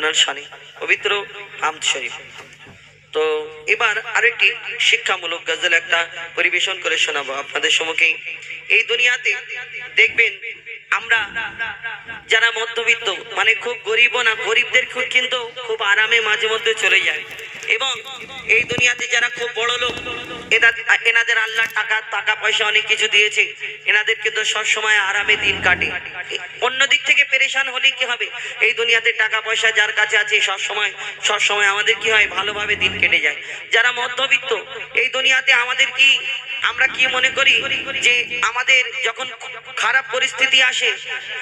আপনার শানে পবিত্র হামদ শরীফ। তো এবার আরেকটি শিক্ষামূলক গজল একটা পরিবেশন করে শোনাবো আপনাদের সম্মুখে। এই দুনিয়াতে দেখবেন আমরা যারা মধ্যবিত্ত, মানে খুব গরিব না, গরিবদের কিন্তু খুব আরামে মাঝে মধ্যে চলে যায়, এবং এই দুনিয়াতে যারা খুব বড় লোক, এনাদের আল্লাহ টাকা পয়সা অনেক কিছু দিয়েছে, এনাদের কিন্তু সবসময় আরামে দিন কাটে। অন্যদিক থেকে পেরেশান হলে কি হবে, এই দুনিয়াতে টাকা পয়সা যার কাছে আছে সব সময় আমাদের কি হয়, ভালোভাবে দিন কেটে যায়। যারা মধ্যবিত্ত, এই দুনিয়াতে আমরা কি মনে করি যে আমাদের যখন খারাপ পরিস্থিতি আসে,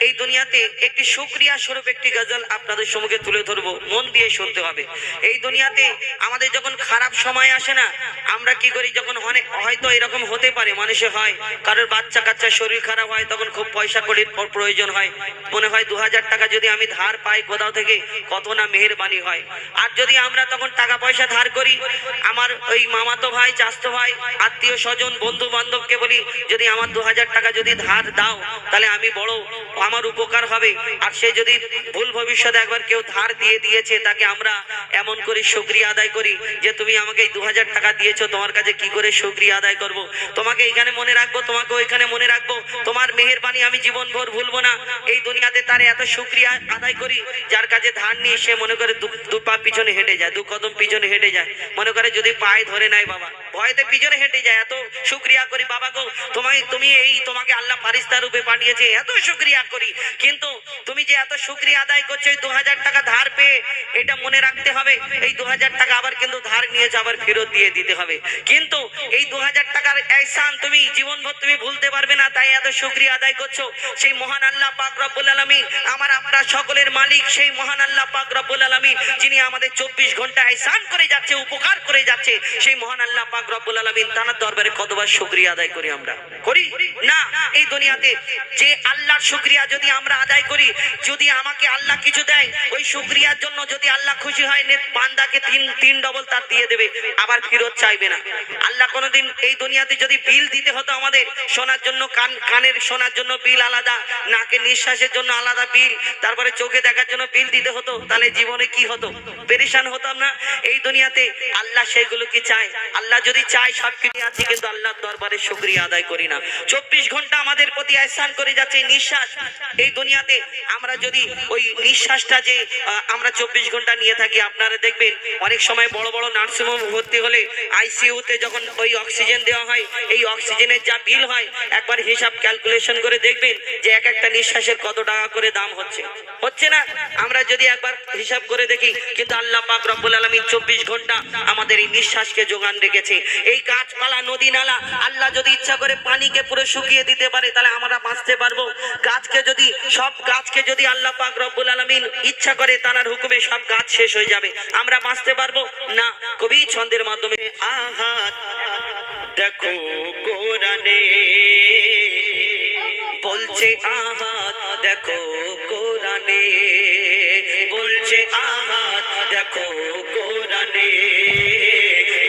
এই দুনিয়াতে একটি শুকরিয়া স্বরূপ একটি গজল আপনাদের সম্মুখে তুলে ধরবো, মন দিয়ে শুনতে হবে। এই দুনিয়াতে আমাদের যখন খারাপ সময় আসে না, আমরা কি করি, যখন হয়তো এরকম হতে পারে মানুষের হয়, কারোর বাচ্চা কাচ্চা শরীর খারাপ হয়, তখন খুব পয়সা কড়ির প্রয়োজন হয়, মনে হয় 2000 টাকা যদি আমি ধার পাই কোথাও থেকে, কত না মেহেরবানি হয়। আর যদি আমরা তখন টাকা পয়সা ধার করি, আমার ওই মামাতো ভাই, চাচতো ভাই, আত্মীয় স্বজন, বন্ধু বান্ধবকে বলি, যদি আমার 2000 টাকা যদি ধার দাও, তাহলে আমি বড়, আমার উপকার হবে। আর সে যদি ভুল ভবিষ্যতে একবার কেউ ধার দিয়ে দিয়েছে, তাকে আমরা এমন করে শুকরিয়া আদায় করি যে তুমি আমাকে এই 2000 টাকা দিয়েছো, তোমার কাছে কি করে শুকরিয়া আদায় করব, তোমাকে এখানে মনে রাখবো, তোমাকে ওইখানে মনে রাখবো, তোমার মেহেরবানি আমি জীবন ভর ভুলবো না। এই দুনিয়াতে তার এত শুকরিয়া আদায় করি, যার কাছে ধার নিয়ে সে মনে করে দু পা পিছনে হেঁটে যায়, 2 কদম পিছনে হেঁটে যায়, মনে করে যদি পায়ে ধরে নেয় বাবা, ভয়তে পিছনে হেঁটে যায়। এত শুকরিয়া করি বাবা গো, তোমাকে আল্লাহ ফারিস্তা রূপে পাঠিয়েছে, এত শুকরিয়া করি। কিন্তু তুমি যে এত শুকরিয়া আদায় করছো, এই 2000 টাকা ধার পেয়ে, এটা মনে রাখতে হবে, এই 2000 টাকা আবার কিন্তু ধার নিয়েছো, আবার ফেরত দিয়ে দিতে হবে। কিন্তু এই 2000 টাকার এহসান তুমি জীবনভর তুমি ভুলতে পারবে না, তাই এত শুকরিয়া আদায় করছো। সেই মহান আল্লাহ পাক রব্বুল আলামিন, আমার আপনার সকলের মালিক, সেই মহান আল্লাহ পাক রব্বুল আলামিন, যিনি আমাদের 24 ঘন্টা এহসান করে যাচ্ছে, উপকার করে যাচ্ছে, সেই মহান আল্লাহ পাক রব্বুল আলামিন, তার দরবারে কতবার শুকরিয়া আদায় করি আমরা? করি না। এই দুনিয়াতে যে আল্লাহর শুকরিয়া যদি আমরা আদায় করি, যদি আমাকে আল্লাহ কিছু দেয়, ওই শুকরিয়ার জন্য যদি আল্লাহ খুশি হয়, বান্দাকে তিন ডবল তার দিয়ে দেবে, আবার ফেরত চাইবে না। আল্লাহ কোনোদিন এই দুনিয়াতে যদি বিল দিতে হতো, আমাদের শোনার জন্য কানের শোনার জন্য বিল আলাদা, নাকে নিঃশ্বাসের জন্য আলাদা বিল, তারপরে চোখে দেখার জন্য বিল দিতে হতো, তাহলে জীবনে কি হতো, পেরেশান হতাম না? এই দুনিয়াতে আল্লাহ সেগুলো কি চায়? আল্লাহ যদি চায় সবকিছু আছে, কিন্তু আল্লাহর দরবারে শুকরিয়া আদায় করি না। 24 ঘন্টা আমাদের প্রতি এহসান করে যাচ্ছে নিঃশ্বাস। এই দুনিয়াতে আমরা যদি ওই নিঃশ্বাসটা যে আমরা 24 ঘন্টা নিয়ে থাকি, আপনারা দেখবেন অনেক সময় বড় বড় নার্সিংহোম ভর্তি হলে আইসিইউতে যখন ওই অক্সিজেন দেওয়া হয়, এই অক্সিজেনের যা বিল হয়, একবার হিসাব ক্যালকুলেশন করে দেখবেন যে এক একটা নিঃশ্বাসের কত টাকা করে দাম হচ্ছে না? আমরা যদি একবার হিসাব করে দেখি, কিন্তু আল্লাহ পাক রব্বুল আলামিন 24 ঘন্টা আমাদের এই নিঃশ্বাসকে যোগান রেখেছে। এই গাছপালা, নদী নালা, আল্লাহ যদি ইচ্ছা করে পানিকে পুরো শুকিয়ে দিতে পারে, তাহলে আমরা বাঁচতে পারবো? সব গাছকে যদি আল্লাহ পাক রব্বুল আলামিন ইচ্ছা করে, তার হুকুমে সব গাছ শেষ হয়ে যাবে, আমরা বাঁচতে পারবো না? কবি ছন্দের মাধ্যমে আহাত দেখো কোরআনে বলছে, আহাত দেখো কোরআনে বলছে, আহাত দেখো কোরআনে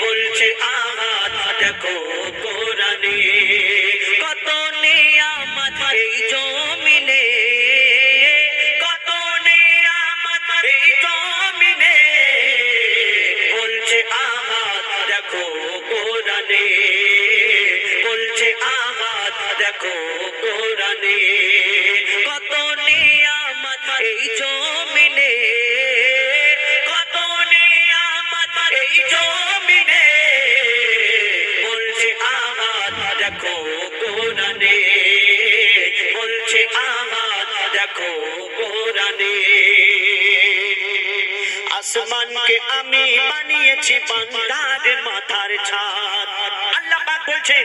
বলছে, আহাত দেখো কোরআনে, কত নিয়ামত এই জমিনে, কত নিয়ামত এই জমিনে, বলছে আহাত দেখো কোরআনে বলছে, আহাত দেখো কোরআনে, কত নিয়ামত এই জমিনে, কত নিয়ামত এই জমিনে, বলছে আহাত দেখো কোরআনে বলছে, আহাত দেখো কোরআনে। আসমানকে আমি বানিয়েছি বান্দার মাথার ছাদ, আল্লাহ পাক বলছেন,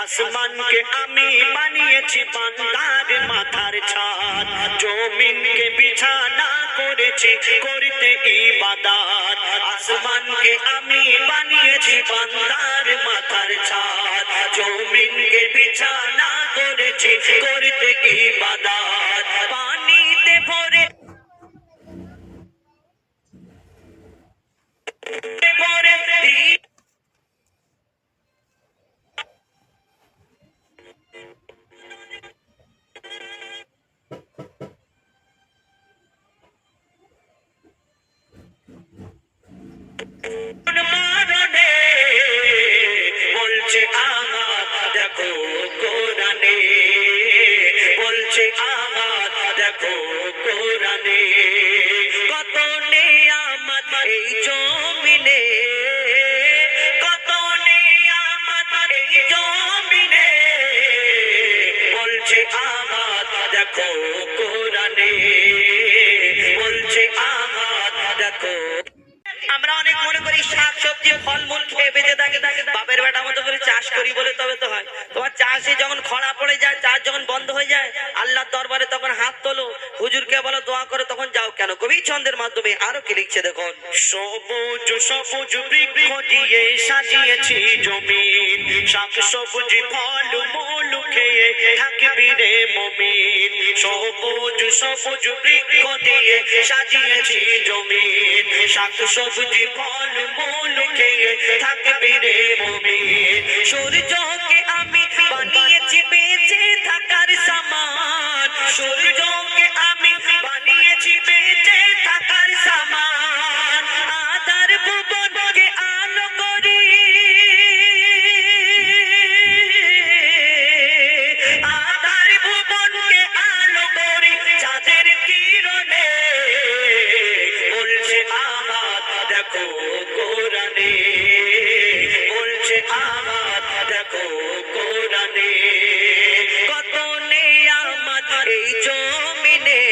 আসমানকে আমি বানিয়েছি বান্দার মাথার ছাদ, জমিনকে বিছানা করেছি করতে ইবাদত, আসমানকে আমি বানিয়েছি বান্দার মাথার ছাদ, জমিনকে বিছানা করেছি করতে ইবাদত, পানিতে ভরে মরণে বলছে আঘাত দেখো কোরআনে, বলছে আঘাত দেখো কোরআনে। কত নেয়ামত এই জমিনে, কত নেয়ামত এই জমিনে, বলছে আঘাত দেখো কোরআনে, বলছে আঘাত দেখো। আমরা অনেক মনে করি শাক সবজি ফলমূল খেয়ে বেঁচে থাকে, বাপের বেটা মতো করে চাষ করি বলে তবে তো হয়। তোমার চাষে যখন খরা পড়ে যায়, চাষ যখন বন্ধ হয়ে যায়, আল্লাহর দরবারে তখন হাত তোলো, হুজুরকে বলো দোয়া করে, তখন যাও কেন? কবি ছন্দের মাধ্যমে আরো কি লিখছে দেখুন। সবুজ সবুজ বৃক্ষ দিয়ে সাজিয়েছি জমিন, শাক সবজি ফল মূল খেয়ে থাকবি রে মুমিন। সবুজ সবুজ বৃক্ষ দিয়ে সাজিয়েছি জমিন, শাক সবজি ফল মূল খেয়ে থাকবি রে মুমিন। সূর্যকে আমি বানিয়েছি বেঁচে থাকার সামান, সূর্যকে আমি বানিয়েছি বেঁচে থাকার সামান। আধার ভুবনকে আলো করি, আধার ভুবনকে আলো করি চাঁদের কিরণে, বলছে আঘাত দেখো কোরআনে, বলছে আঘাত দেখো কোরআনে। কত নেয়ামত এই জমিনে,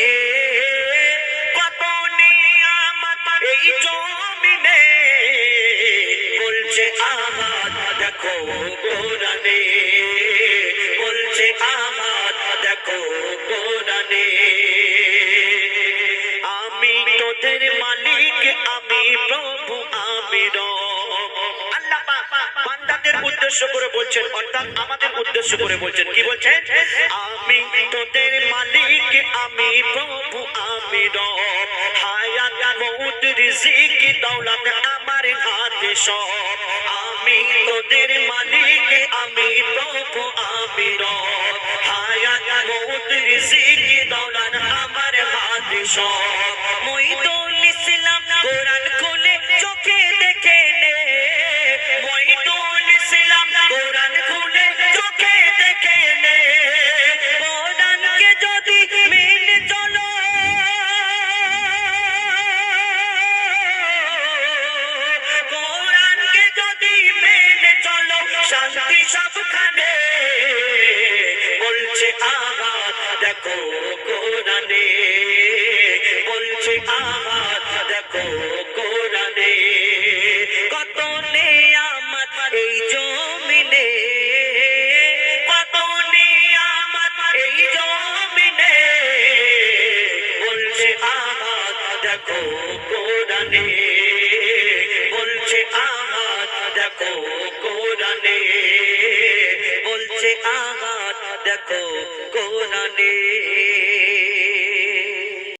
কত নেয়ামত এই জমিনে, বলছে আঘাত দেখো কোরআনে, বলছে আঘাত দেখো কোরআনে। আমি তোদের মালিক, আমি প্রভু, আমি রব। আল্লাহ পাক বান্দাদের উদ্দেশ্য করে বলছেন, অর্থাৎ আমাদের উদ্দেশ্য করে বলছেন, কি বলছেন? আমি তোদের মালিক, আমি প্রভু, আমি রব। হায়াত মউত রিজিক দৌলত আমার হাতে সব। আমি তোদের মালিক, আমি প্রভু, আমি রব। হায়াত মউত রিজিক দৌলত আমার হাতে সব। মঈদুল ইসলাম কোরআন খুলে চোখে দেখে নে, মঈদুল ইসলাম কোরআন খুলে চোখে দেখে নে। কোরআনকে যদি মেনে চলো, কোরআনকে যদি মেনে চলো, শান্তি সবখানে, বলছে আঘাত দেখো কোরআনে, বলছে আঘাত দেখো কোরআনে। কত নেয়ামত এই জমিনে, কত নেয়ামত এই জমিনে, বলছে আঘাত দেখো কোরআনে, বলছে আঘাত দেখো কোরআনে, বলছে আঘাত দেখো কোরআনে।